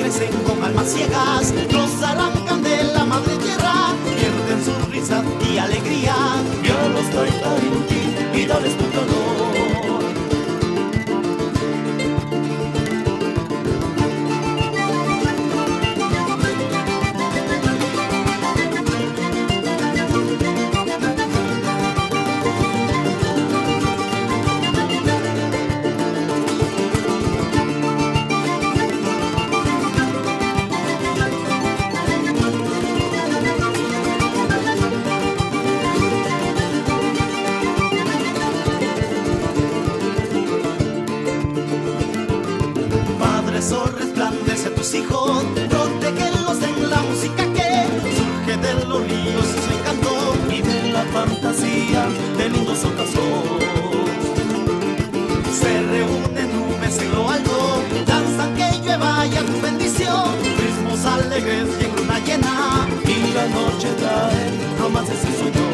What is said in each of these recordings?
crecen con almas ciegas, los arrancan de la madre tierra, pierden su risa y alegría. Yo no estoy en ti y dales tu dolor. Eso resplandece a tus hijos, protégelos en la música que surge de los ríos y su encanto y de la fantasía de lindos ocasos. Se reúnen nubes en lo alto, danzan que llueva ya tu bendición, ritmos alegres y en luna llena, y la noche trae romances y sueños.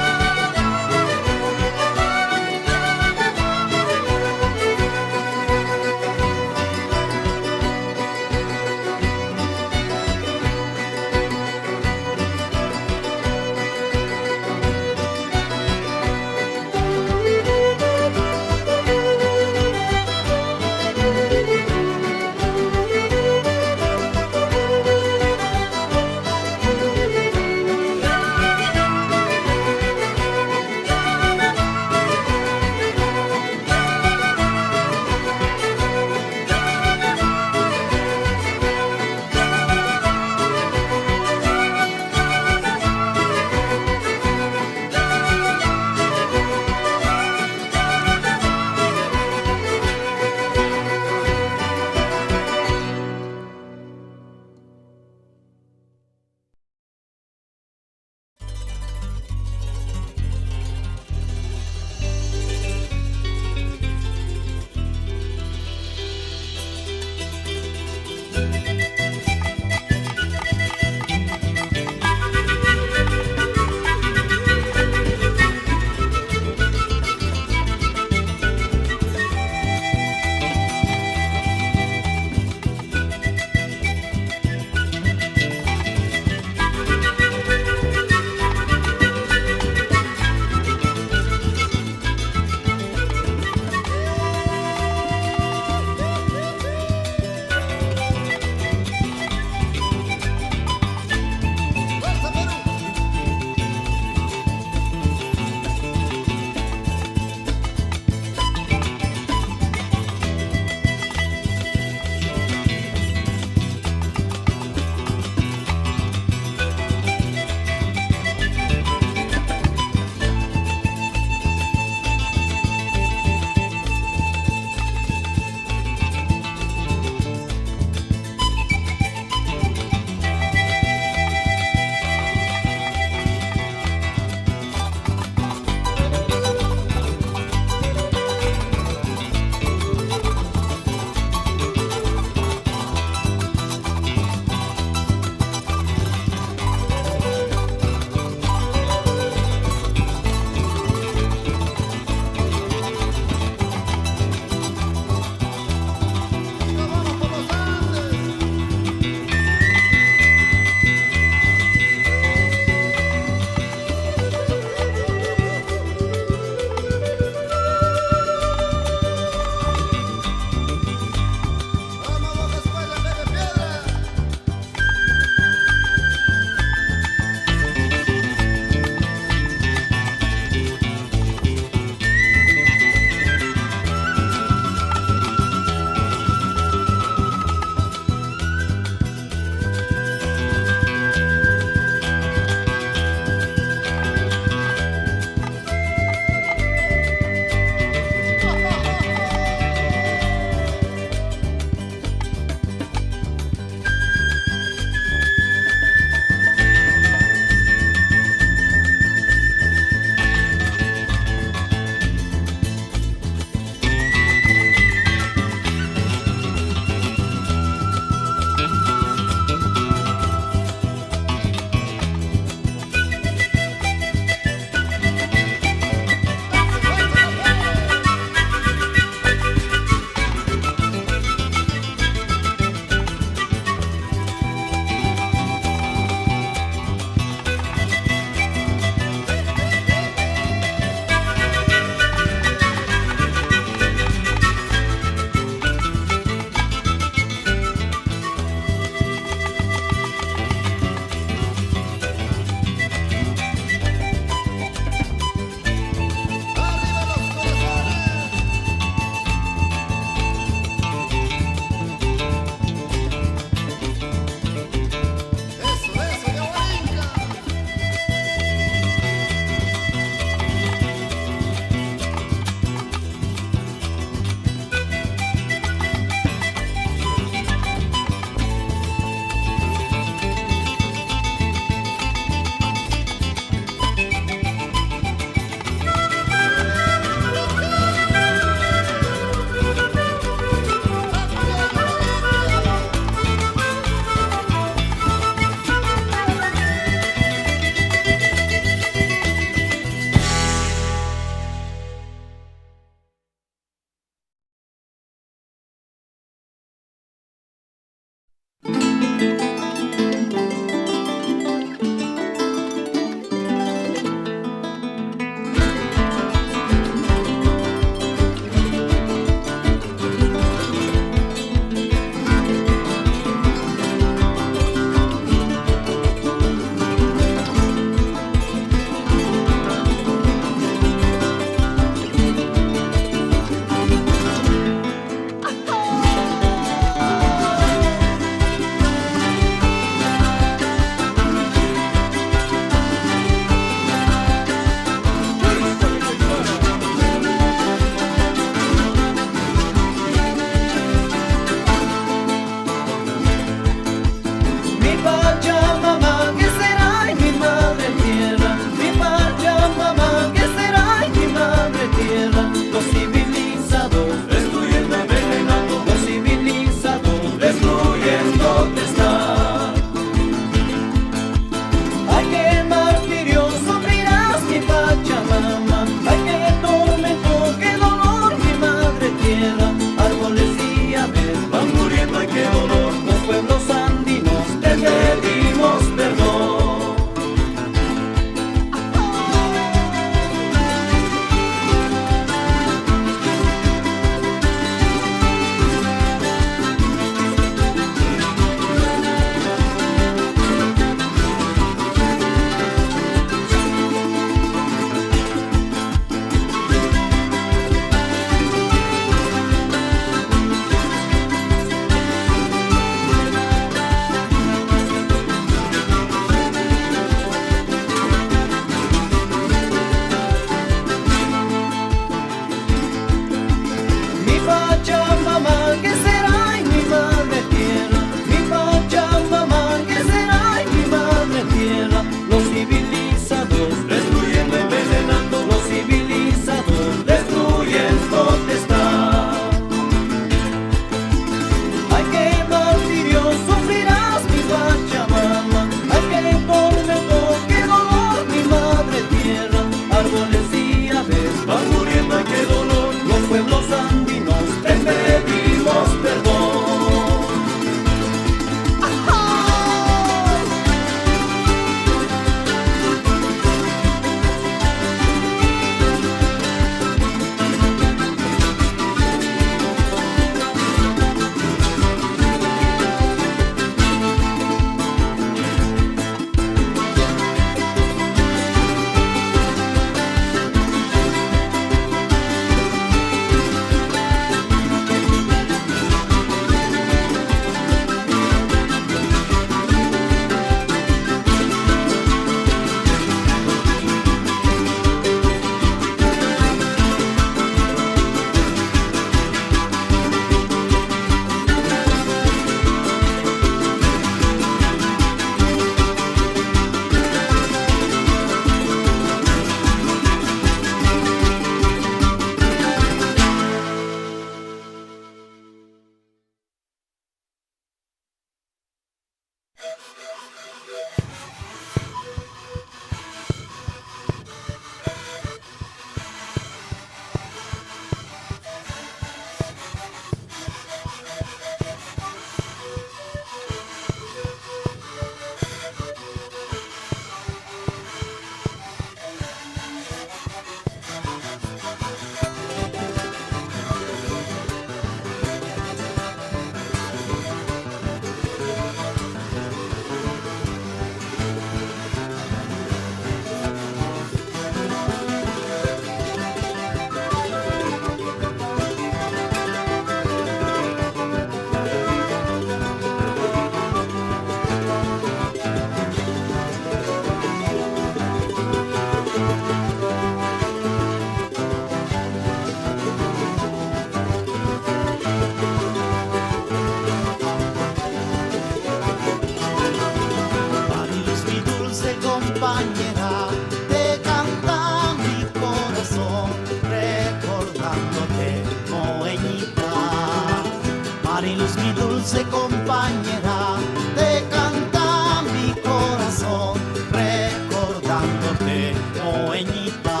Mariluz, mi dulce compañera, te canta mi corazón, recordándote, moeñita.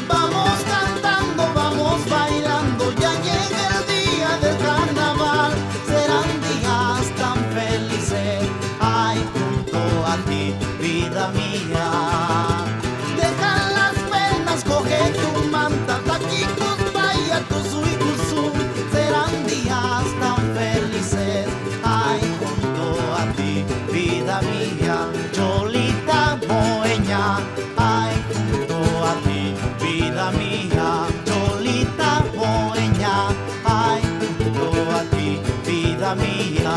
Vamos cantando, vamos bailando, ya llega el día del carnaval. Serán días tan felices, ay, junto a ti, vida mía. Deja las penas, coge tu manta, taquitos, vaya, cusú y cusú. Serán días tan felices, ay, junto a ti, vida mía. Cholita moeña, ay, junto a ti, vida mía. Cholita moeña, ay, junto a ti, vida mía.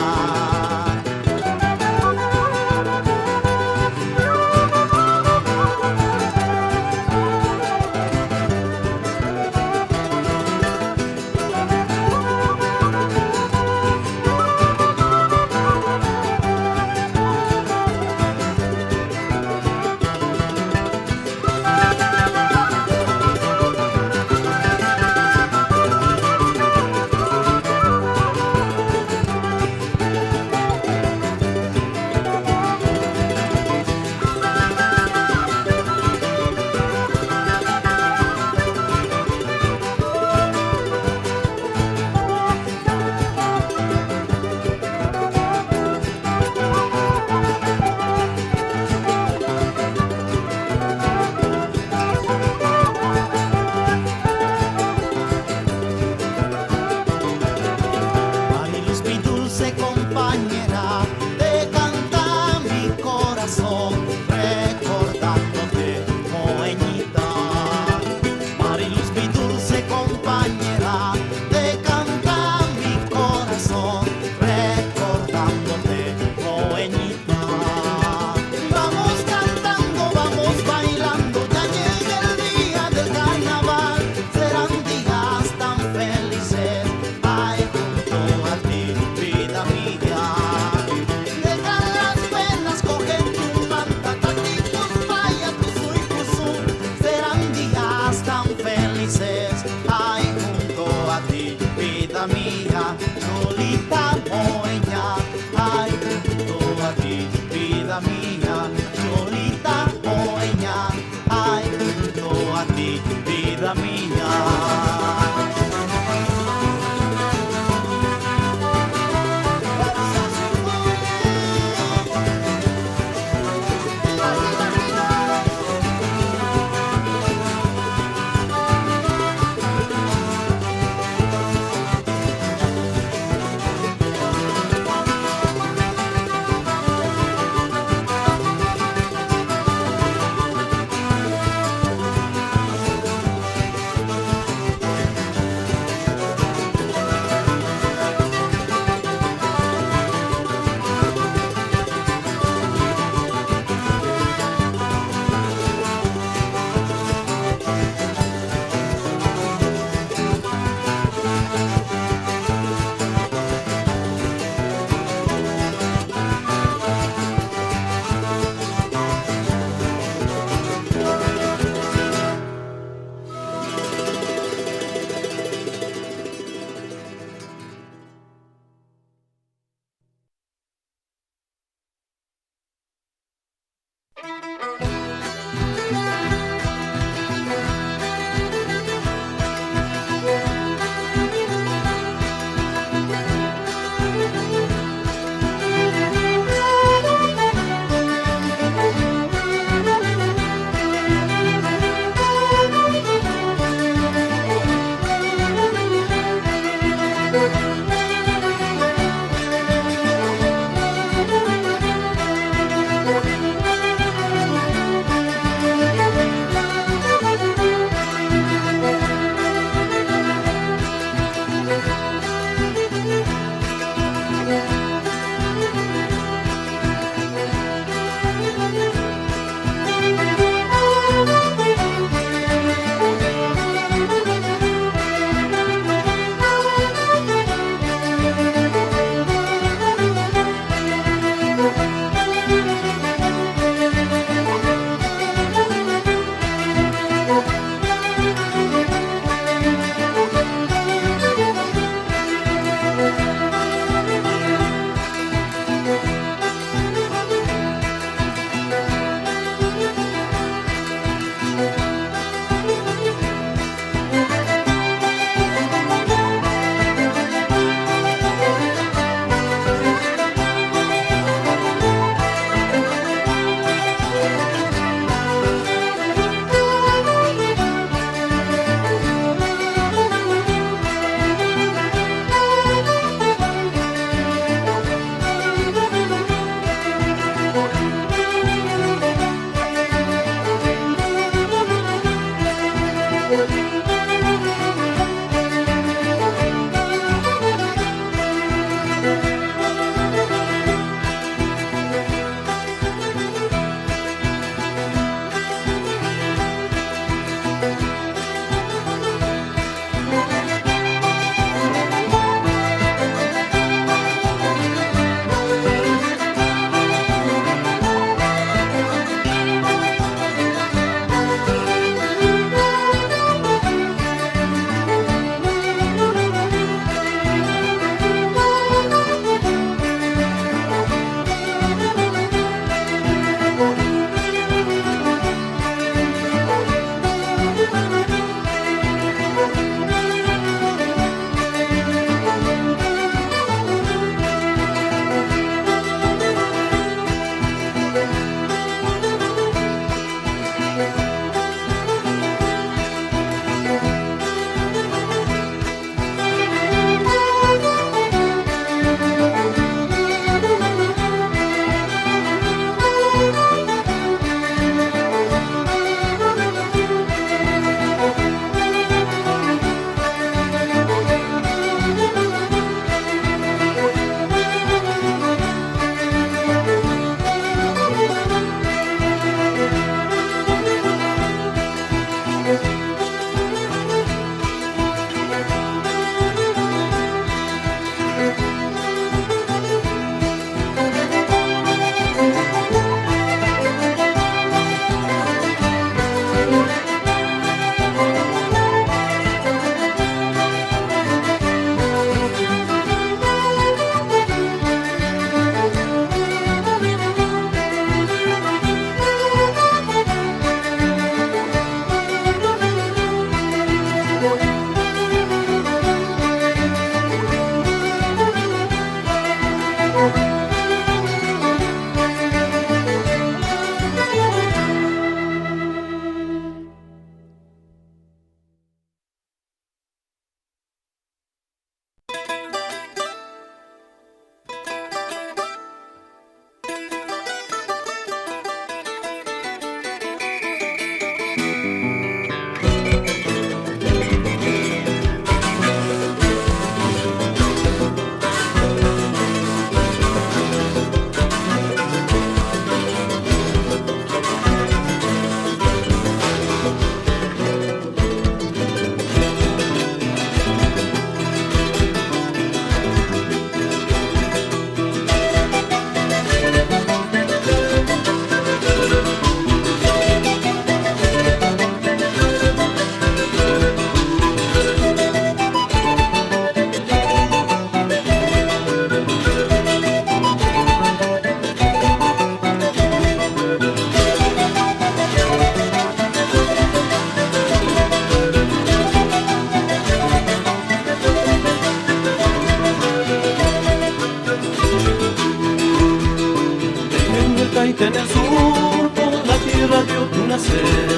en el sur, por la tierra dio tu nacer.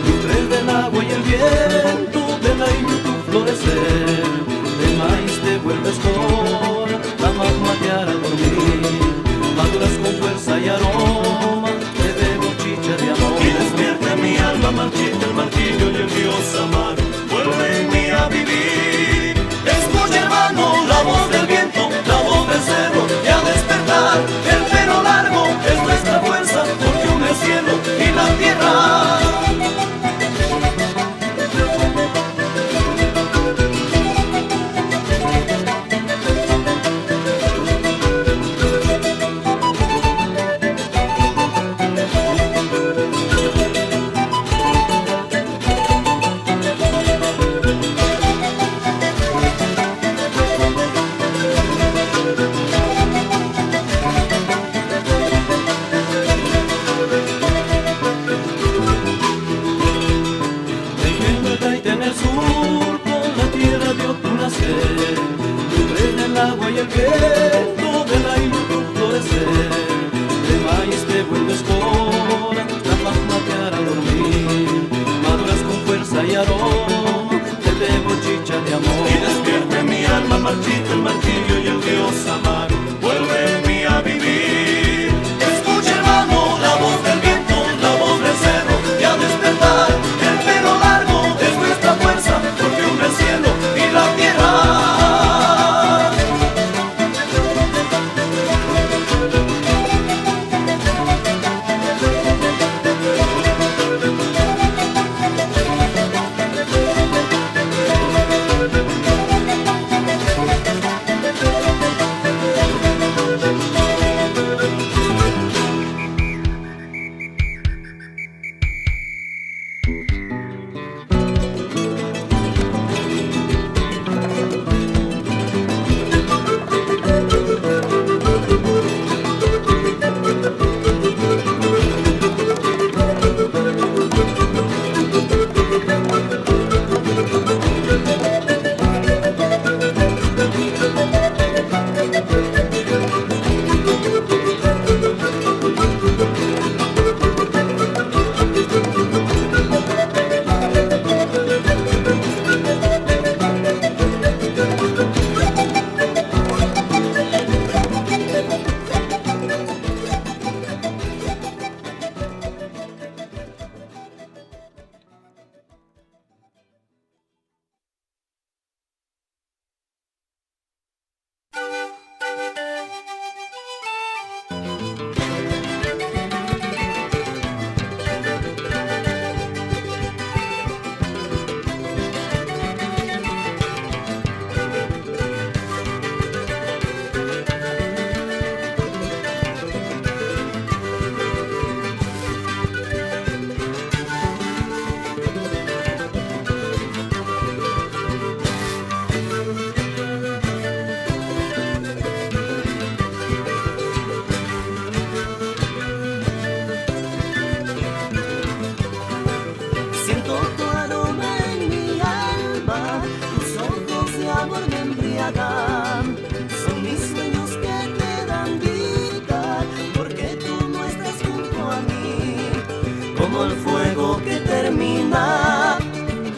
Nubes del agua y el viento, de la lluvia tu florecer. Del maíz te vuelves flor, la magma te hará dormir. Maduras con fuerza y aroma, te bebo chicha de amor. Y despierta mi alma, marchita el martillo y el dios amar. Vuelve en mí a vivir. Escucha, hermano, la voz del viento, la voz del cerro, y a despertar. El pelo largo es nuestra fuerza, porque une el cielo y la tierra. En el sur, por la tierra dio tu nacer. Nubes del agua y el viento, de la lluvia tu florecer. De maíz te vuelves flor, la magma te hará dormir. Maduras con fuerza y aroma, te bebo chicha de amor. Y despierta en mi alma, marchita el martillo y el dios amar. Vuelve en mí a vivir. Escucha, hermano, la voz del viento, la voz del cerro, y a despertar. El pelo largo es nuestra fuerza, porque une el cielo y la tierra. Son mis sueños que te dan vida, porque tú no estás junto a mí. Como el fuego que termina,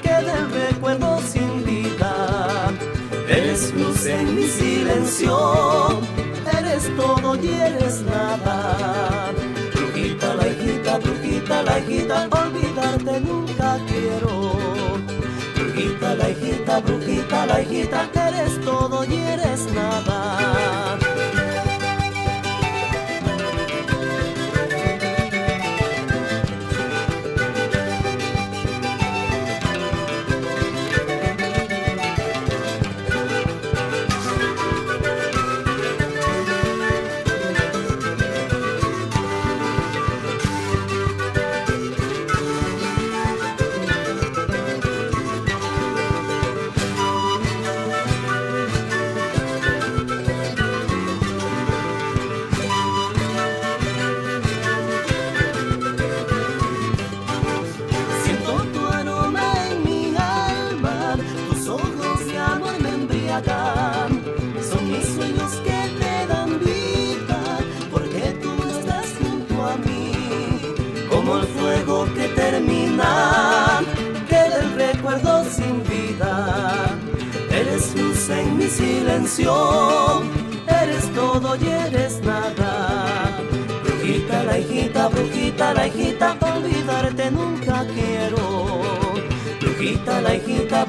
queda el recuerdo sin vida. Eres luz en mi silencio, eres todo y eres nada. Brujita, la hijita, olvidarte nunca quiero. Brujita, la hijita, eres todo y eres nada. Son mis sueños que te dan vida, porque tú no estás junto a como el fuego que termina, queda el recuerdo sin vida. Eres luz en mi silencio, eres todo y eres nada. Brujita la hijita, olvidarte nunca quiero. Brujita la hijita,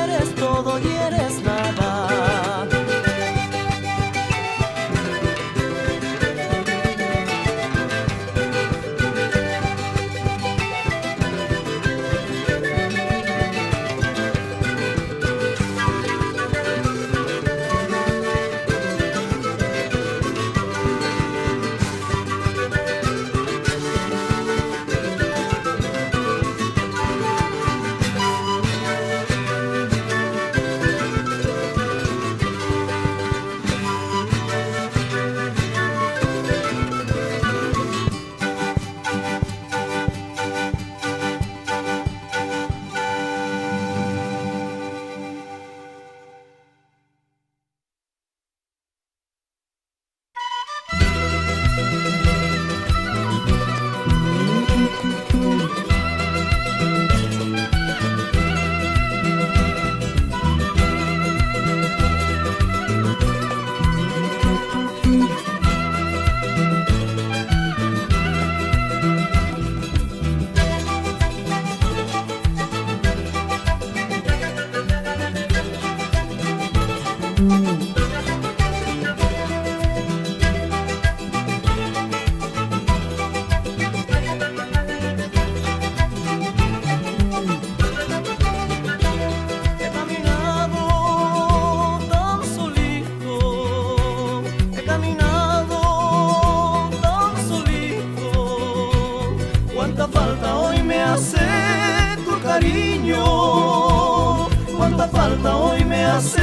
eres todo y eres nada. Cuánta falta hoy me hace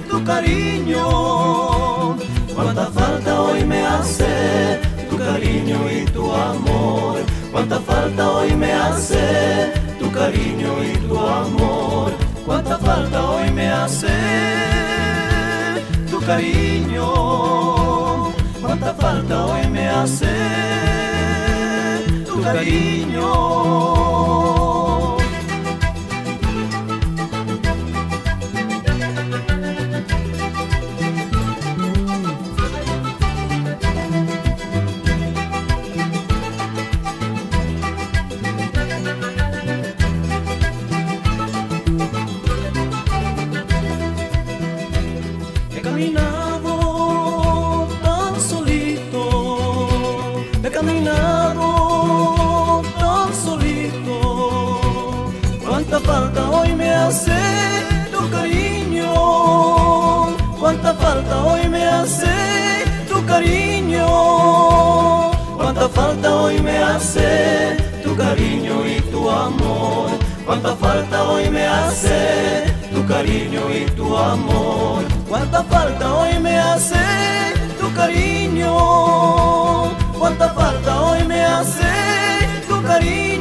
tu cariño, cuánta falta hoy me hace tu cariño y tu amor, cuánta falta hoy me hace tu cariño y tu amor, cuánta falta hoy me hace tu cariño, cuánta falta hoy me hace tu cariño. He caminado tan solito, he caminado tan solito, cuánta falta hoy me hace tu cariño, cuánta falta hoy me hace tu cariño, cuánta falta hoy me hace tu cariño y tu amor, cuánta falta hoy me hace tu cariño y tu amor, cuánta falta hoy me hace tu cariño, cuánta falta hoy me hace tu cariño.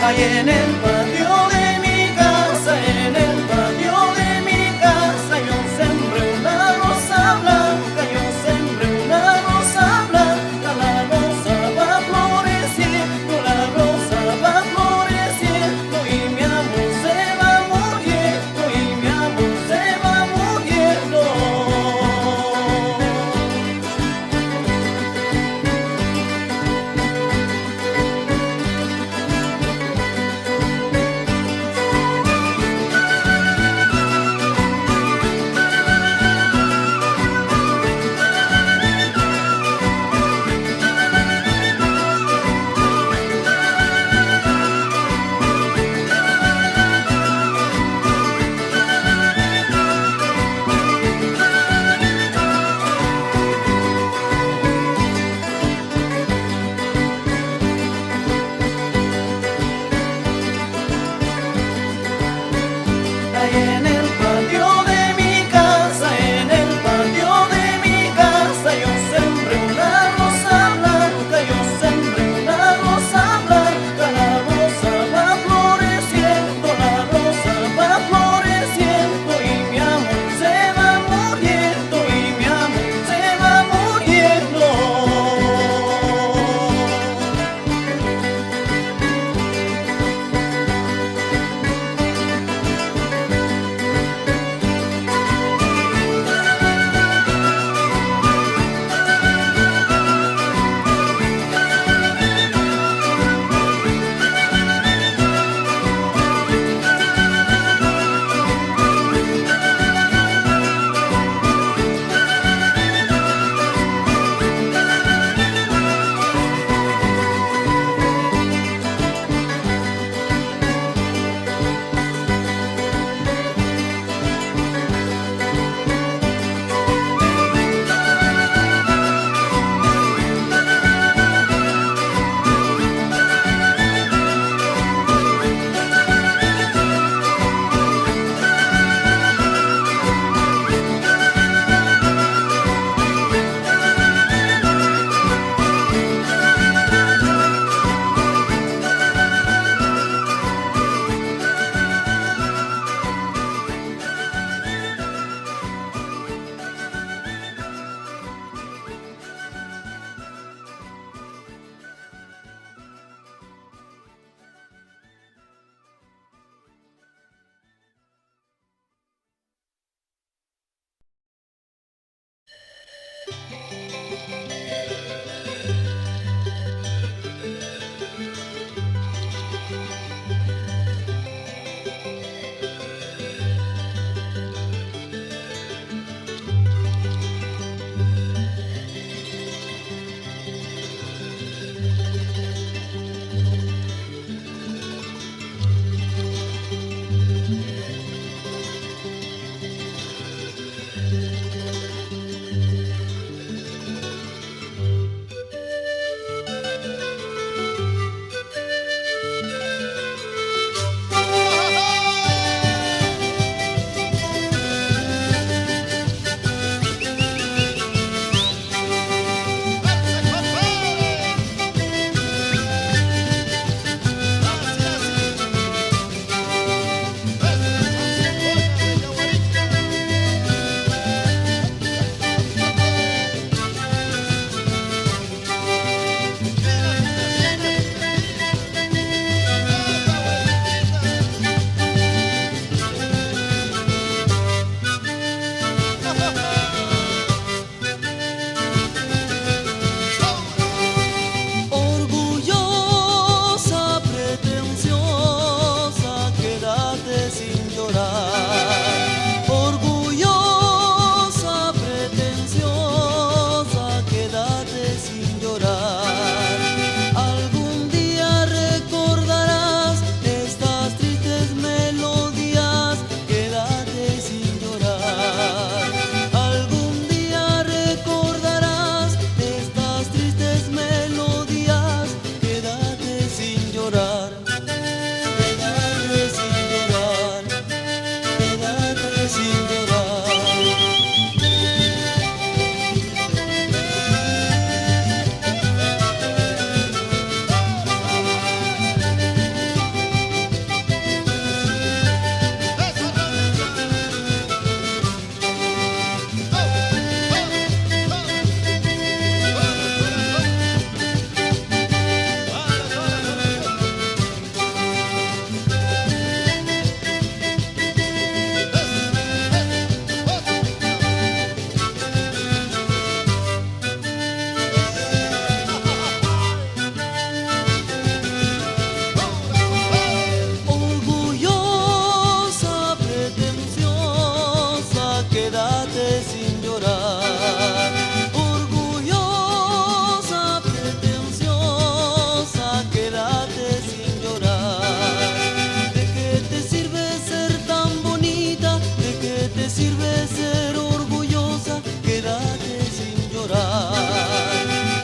Ahí en el patio de mi casa, en el patio de mi casa, yo sembré una rosa blanca, yo sembré una rosa blanca, la rosa va floreciendo, la rosa va floreciendo y mi amor se va muriendo, y mi amor se va muriendo.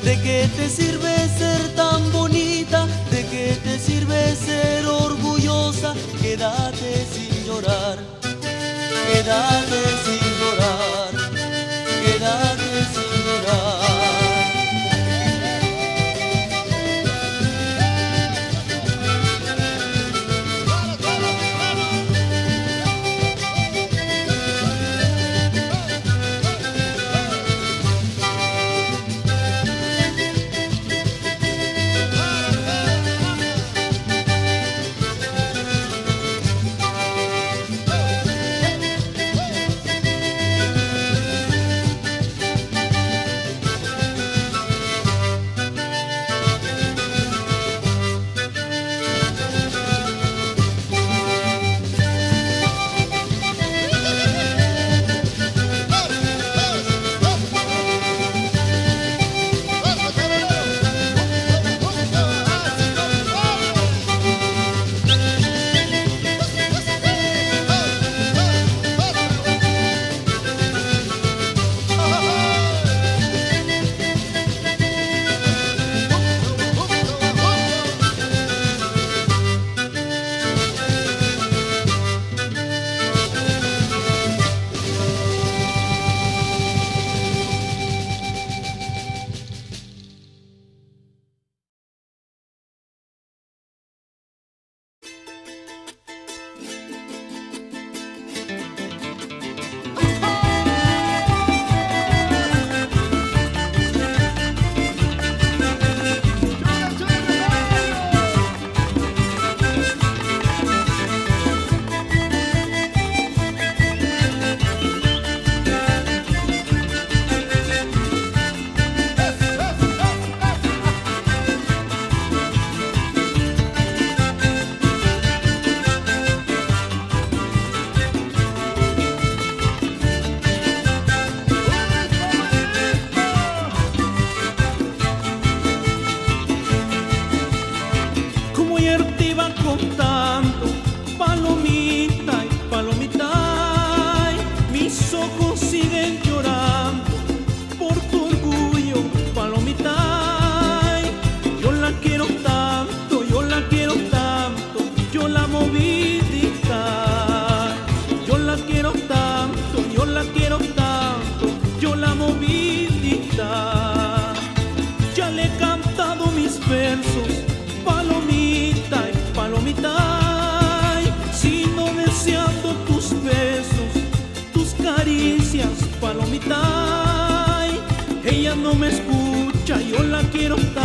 ¿De qué te sirve ser tan bonita? ¿De qué te sirve ser orgullosa? Quédate sin llorar, quédate sin llorar, quédate sin llorar. Palomita y palomita, sino deseando tus besos, tus caricias, palomita. Ella no me escucha, yo la quiero tanto.